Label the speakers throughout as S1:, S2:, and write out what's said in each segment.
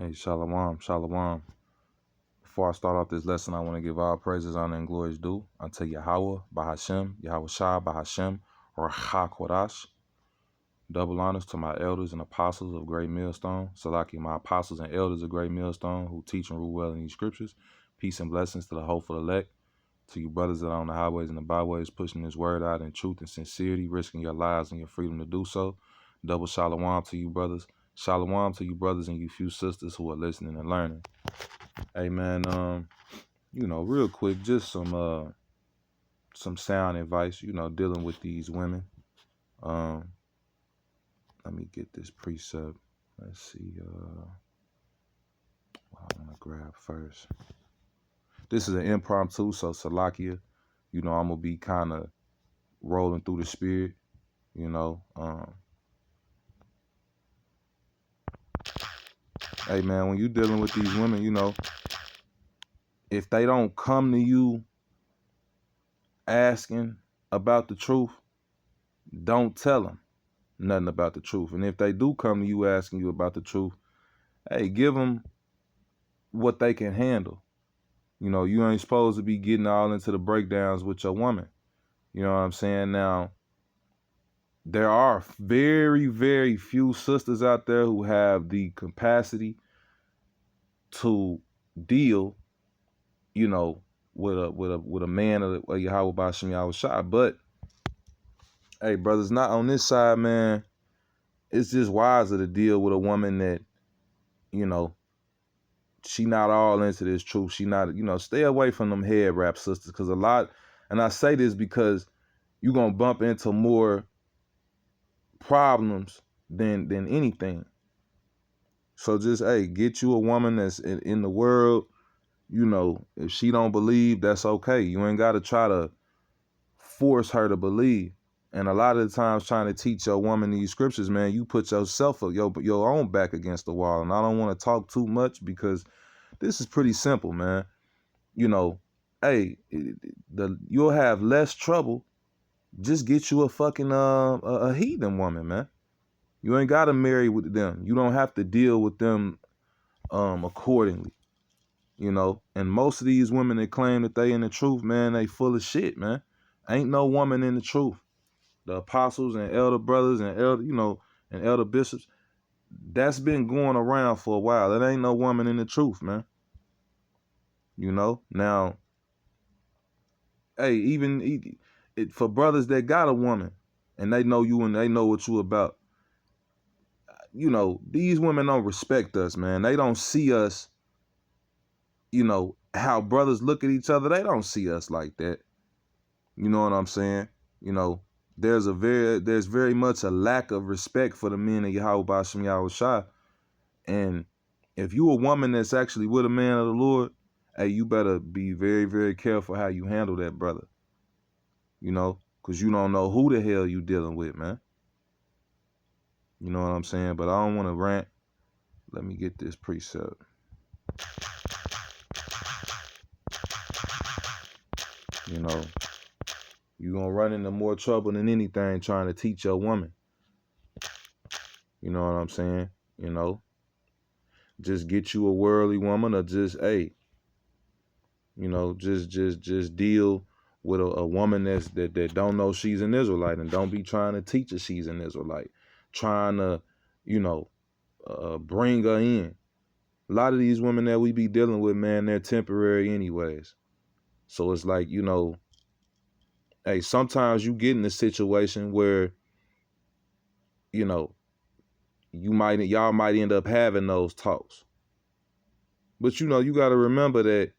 S1: Hey, Shalom, Shalom. Before I start off this lesson, I want to give all praises, honor, and glories due unto Yahweh, Bahashem, Yahweh Shah, Bahashem, or HaKodash. Double honors to my elders and apostles of Great Millstone. Salaki, my apostles and elders of Great Millstone who teach and rule well in these scriptures. Peace and blessings to the hopeful elect. To you brothers that are on the highways and the byways, pushing this word out in truth and sincerity, risking your lives and your freedom to do so. Double shalom to you brothers. Shalom to you brothers and you few sisters who are listening and learning. Hey man, real quick, just some sound advice, dealing with these women. Let me get this precept. Let's see, what I want to grab first. This is an impromptu, so Salakia, I'm gonna be kind of rolling through the spirit, Hey man, when you dealing with these women, if they don't come to you asking about the truth, don't tell them nothing about the truth. And if they do come to you asking you about the truth, hey, give them what they can handle. You ain't supposed to be getting all into the breakdowns with your woman. You know what I'm saying? Now, there are very, very few sisters out there who have the capacity to deal, with a man of Yahweh Bashem Yahweh Shai. But hey, brothers, not on this side, man. It's just wiser to deal with a woman that, she not all into this truth. She not, stay away from them head wrap sisters, because and I say this because you're gonna bump into more problems than anything. So just, hey, get you a woman that's in the world. If she don't believe, that's okay. You ain't got to try to force her to believe. And a lot of the times trying to teach your woman these scriptures, man, you put yourself, your own back against the wall. And I don't want to talk too much because this is pretty simple, man. Hey, you'll have less trouble. Just get you a fucking a heathen woman, man. You ain't got to marry with them. You don't have to deal with them accordingly. And most of these women that claim that they in the truth, man, they full of shit, man. Ain't no woman in the truth. The apostles and elder brothers and and elder bishops, that's been going around for a while. There ain't no woman in the truth, man. Now, hey, even for brothers that got a woman and they know you and they know what you about, these women don't respect us, man. They don't see us, how brothers look at each other. They don't see us like that. You know what I'm saying? There's very much a lack of respect for the men of Yahweh Bashem Yahweh Shai. And if you a woman that's actually with a man of the Lord, hey, you better be very, very careful how you handle that brother. Because you don't know who the hell you dealing with, man. You know what I'm saying? But I don't want to rant. Let me get this precept. You're going to run into more trouble than anything trying to teach your woman. You know what I'm saying? Just get you a worldly woman, or just, hey, just deal with a woman that don't know she's an Israelite, and don't be trying to teach her she's an Israelite, trying to, bring her in. A lot of these women that we be dealing with, man, they're temporary anyways. So it's like, hey, sometimes you get in a situation where, y'all might end up having those talks. But, you got to remember that,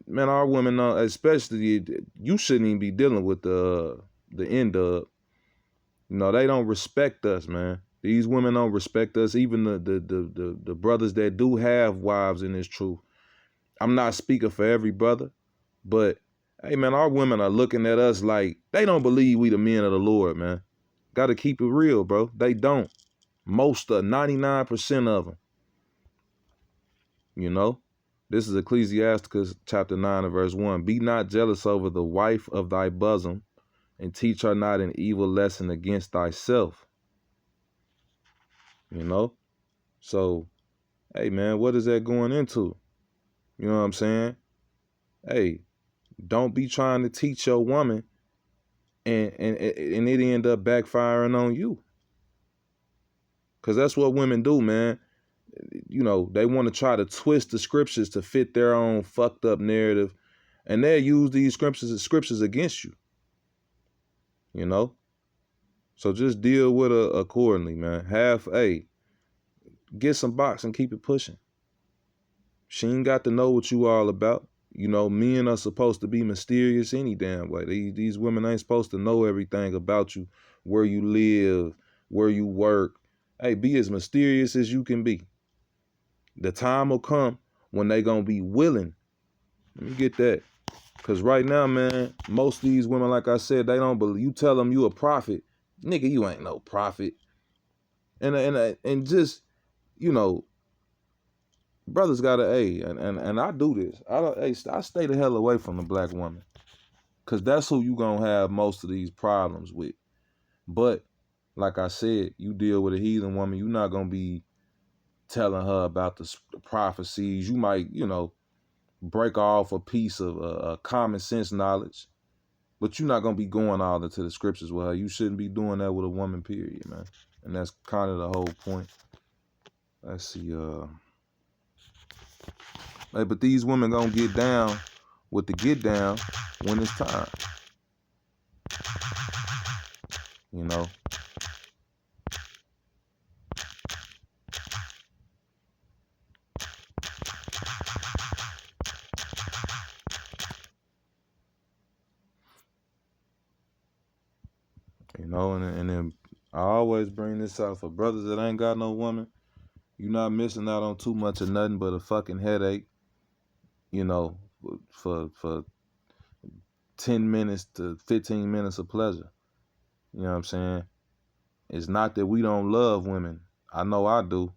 S1: man, our women, especially, you shouldn't even be dealing with the N-dub. They don't respect us, man. These women don't respect us. Even the brothers that do have wives in this truth. I'm not speaking for every brother, but hey, man, our women are looking at us like they don't believe we the men of the Lord, man. Got to keep it real, bro. They don't. Most of 99% of them. This is Ecclesiasticus chapter 9 and verse 1. Be not jealous over the wife of thy bosom, and teach her not an evil lesson against thyself. So, hey man, what is that going into? You know what I'm saying? Hey, don't be trying to teach your woman and it end up backfiring on you. Cause that's what women do, man. You know, they want to try to twist the scriptures to fit their own fucked up narrative, and they'll use these scriptures against you. You know? So just deal with her accordingly, man. Get some box and keep it pushing. She ain't got to know what you all about. You know, men are supposed to be mysterious any damn way. These women ain't supposed to know everything about you, where you live, where you work. Hey, be as mysterious as you can be. The time will come when they gonna be willing. Let me get that. Cause right now, man, most of these women, like I said, they don't believe. You tell them you a prophet, nigga, you ain't no prophet. And just, you know, brothers gotta, and I do this. I stay the hell away from the black woman, cause that's who you gonna have most of these problems with. But like I said, you deal with a heathen woman, you're not gonna be telling her about the prophecies. You might, you know, break off a piece of common sense knowledge, but you're not gonna be going all into the scriptures with her. You shouldn't be doing that with a woman, period, man. And that's kind of the whole point. Let's see, hey, but these women gonna get down with the get down when it's time. You know. You know, and then I always bring this out for brothers that ain't got no woman. You're not missing out on too much of nothing but a fucking headache. You know, for 10 minutes to 15 minutes of pleasure. You know what I'm saying? It's not that we don't love women. I know I do.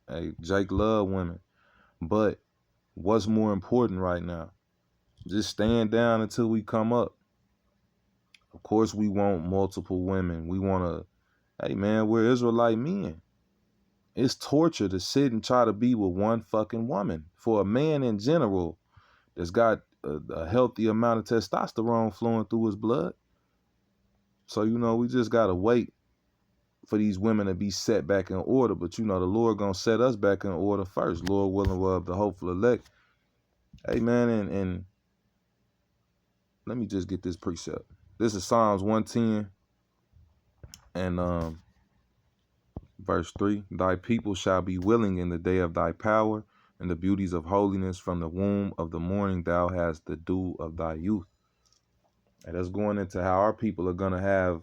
S1: Hey, Jake love women. But what's more important right now? Just stand down until we come up. Of course, we want multiple women. We want to, hey man, we're Israelite men. It's torture to sit and try to be with one fucking woman. For a man in general that's got a healthy amount of testosterone flowing through his blood. So, you know, we just got to wait for these women to be set back in order. But, you know, the Lord going to set us back in order first. Lord willing, we're of the hopeful elect. Hey, man, and let me just get this precept. This is Psalms 110 and verse 3. Thy people shall be willing in the day of thy power, and the beauties of holiness from the womb of the morning thou hast the dew of thy youth. And that's going into how our people are going to have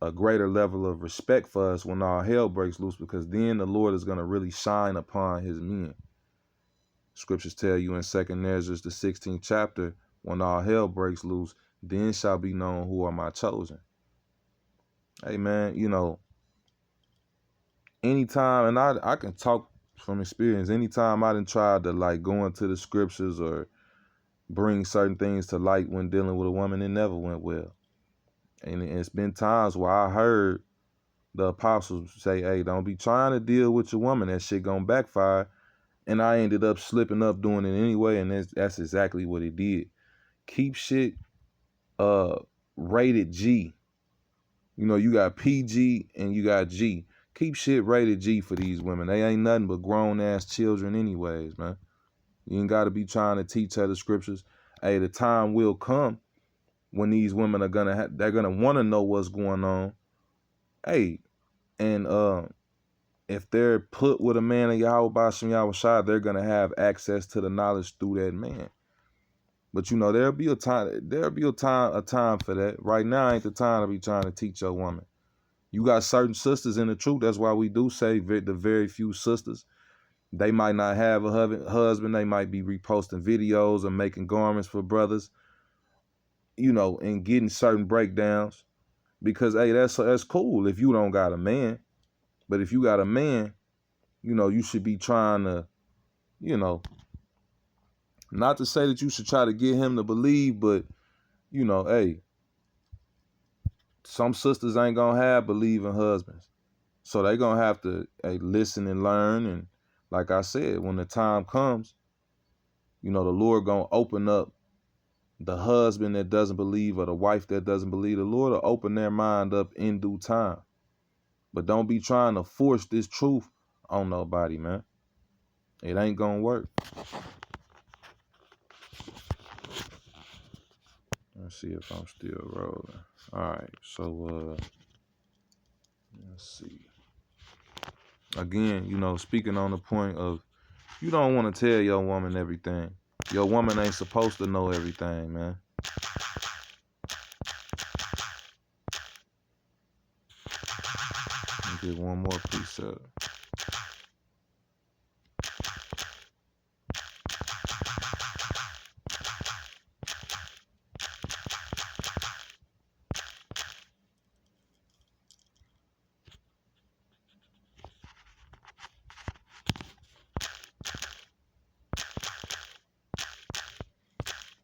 S1: a greater level of respect for us when all hell breaks loose, because then the Lord is going to really shine upon his men. Scriptures tell you in 2nd Ezra, the 16th chapter, when all hell breaks loose, then shall be known who are my chosen. Hey, man, you know, anytime, and I can talk from experience, anytime I done tried to like go into the scriptures or bring certain things to light when dealing with a woman, it never went well. And it's been times where I heard the apostles say, hey, don't be trying to deal with your woman. That shit gonna backfire. And I ended up slipping up doing it anyway. And that's exactly what it did. Keep shit rated G. You know, you got PG and you got G. Keep shit rated G for these women. They ain't nothing but grown ass children anyways, man. You ain't got to be trying to teach her the scriptures. Hey, the time will come when these women are they're gonna want to know what's going on. Hey, and if they're put with a man of Yahweh Bashim Yahushua, they're gonna have access to the knowledge through that man. But you know, there'll be a time for that. Right now ain't the time to be trying to teach your woman. You got certain sisters in the truth. That's why we do say the very few sisters. They might not have a husband. They might be reposting videos or making garments for brothers, you know, and getting certain breakdowns. Because, hey, that's cool if you don't got a man. But if you got a man, you know, you should be trying to, you know, not to say that you should try to get him to believe, but, you know, hey, some sisters ain't going to have believing husbands. So they going to have to listen and learn and like I said, when the time comes, the Lord gonna open up the husband that doesn't believe or the wife that doesn't believe. The Lord will open their mind up in due time. But don't be trying to force this truth on nobody, man. It ain't gonna work. Let's see if I'm still rolling. All right, so let's see. Again, speaking on the point of you don't want to tell your woman everything. Your woman ain't supposed to know everything, man. Let me get one more precept.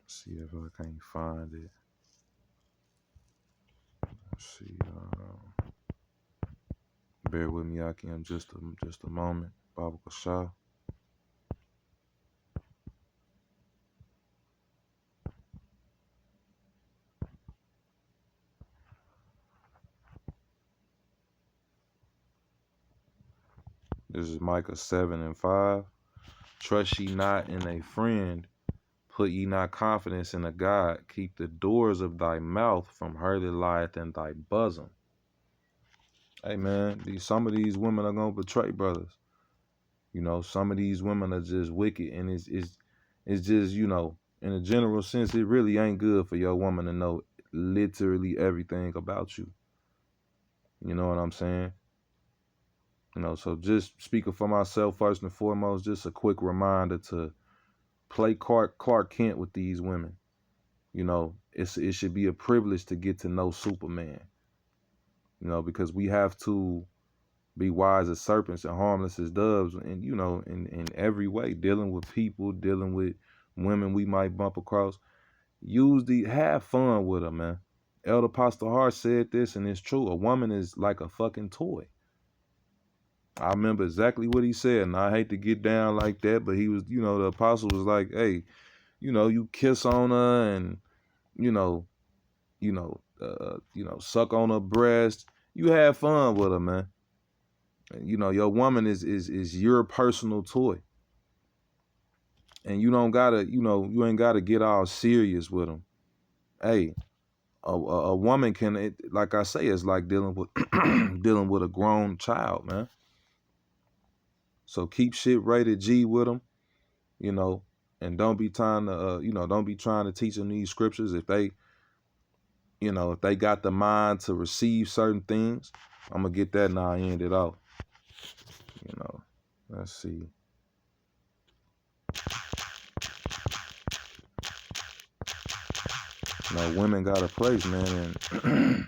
S1: See if I can't find it. Let's see. Bear with me, Akim, just a moment. Baba Kasha. This is Micah 7:5. Trust ye not in a friend, put ye not confidence in a God. Keep the doors of thy mouth from her that lieth in thy bosom. Hey man, some of these women are gonna betray brothers. Some of these women are just wicked, and it's just, in a general sense, it really ain't good for your woman to know literally everything about you. You know what I'm saying? So just speaking for myself first and foremost, just a quick reminder to play Clark Kent with these women. It should be a privilege to get to know Superman. Because we have to be wise as serpents and harmless as doves, and in every way, dealing with people, dealing with women we might bump across. Have fun with them, man. Elder Pastor Hart said this, and it's true. A woman is like a fucking toy. I remember exactly what he said, and I hate to get down like that, but he was, the apostle was like, hey, you kiss on her and, suck on her breast. You have fun with her, man. Your woman is your personal toy. And you don't gotta, you ain't gotta get all serious with them. Hey, a woman can, like I say, it's like dealing with dealing with a grown child, man. So keep shit rated G with them, and don't be trying to teach them these scriptures if they, if they got the mind to receive certain things. I'm gonna get that now. I end it off. Let's see. Women got a place, man, and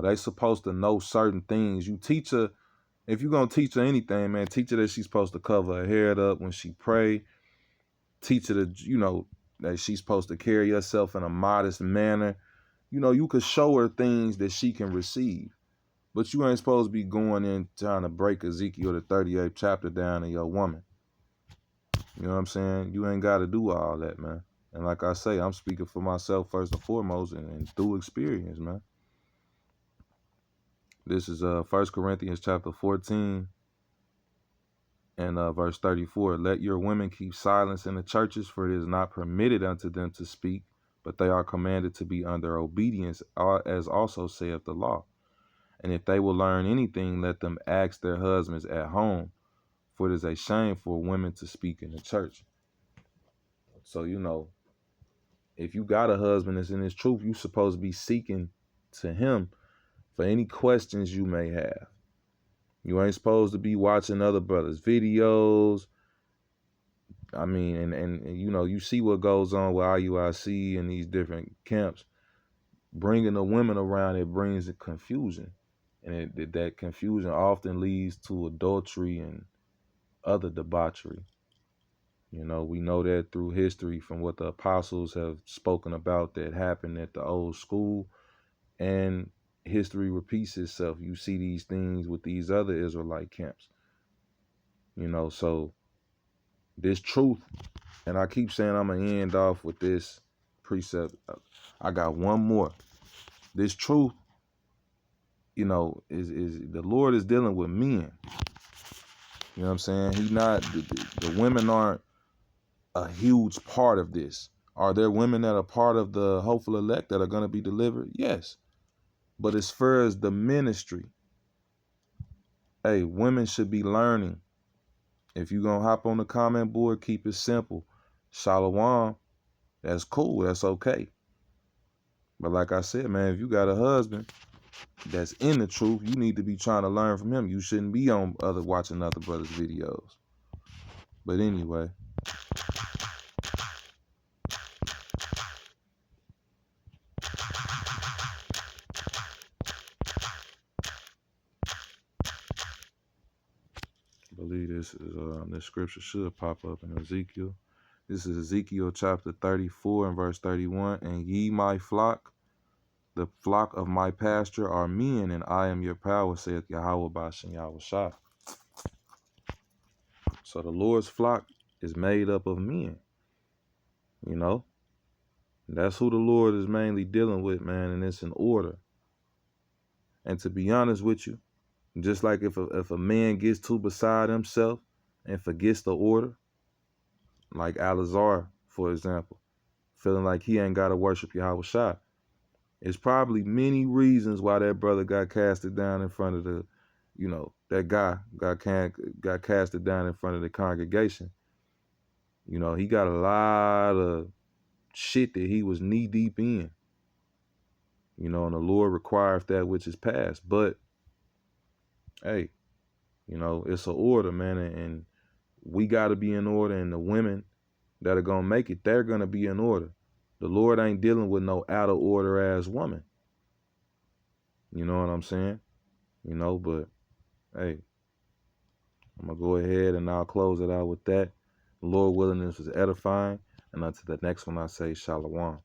S1: they supposed to know certain things. You teach her, if you're gonna teach her anything, man, teach her that she's supposed to cover her head up when she pray. Teach her that, that she's supposed to carry herself in a modest manner. You could show her things that she can receive. But you ain't supposed to be going in trying to break Ezekiel the 38th chapter down in your woman. You know what I'm saying? You ain't got to do all that, man. And like I say, I'm speaking for myself first and foremost and through experience, man. This is 1 Corinthians chapter 14 and verse 34. Let your women keep silence in the churches, for it is not permitted unto them to speak, but they are commanded to be under obedience, as also saith the law. And if they will learn anything, let them ask their husbands at home, for it is a shame for women to speak in the church. So, if you got a husband that's in his truth, you supposed to be seeking to him for any questions you may have. You ain't supposed to be watching other brothers' videos. I mean, and you see what goes on with IUIC and these different camps. Bringing the women around, it brings the confusion. And that confusion often leads to adultery and other debauchery. We know that through history from what the apostles have spoken about that happened at the old school, and history repeats itself. You see these things with these other Israelite camps. You know, so this truth, and I keep saying I'm gonna end off with this precept. I got one more. This truth, you know, is the Lord is dealing with men. You know what I'm saying? He not the women aren't a huge part of this. Are there women that are part of the hopeful elect that are going to be delivered? Yes. But as far as the ministry, hey, women should be learning. If you're going to hop on the comment board, keep it simple. Shalom, that's cool. That's okay. But like I said, man, if you got a husband that's in the truth, you need to be trying to learn from him. You shouldn't be on watching other brothers' videos. But anyway, I believe this scripture should pop up in Ezekiel. This is Ezekiel chapter 34 and verse 31. And ye my flock, the flock of my pasture are men, and I am your power, saith Yahweh Bashem Yahushua. So the Lord's flock is made up of men, you know. That's who the Lord is mainly dealing with, man, and it's in order. And to be honest with you, just like if a man gets too beside himself and forgets the order, like Alazar, for example, feeling like he ain't got to worship Yahweh Shai. It's probably many reasons why that brother got casted down in front of the, you know, that guy got casted down in front of the congregation. You know, he got a lot of shit that he was knee deep in. You know, and the Lord requires that which is past. But, hey, you know, it's an order, man, and we got to be in order, and the women that are going to make it, they're going to be in order. The Lord ain't dealing with no out of order ass woman. You know what I'm saying? You know, but hey, I'm going to go ahead and I'll close it out with that. The Lord willing, this was edifying. And until the next one, I say shalom.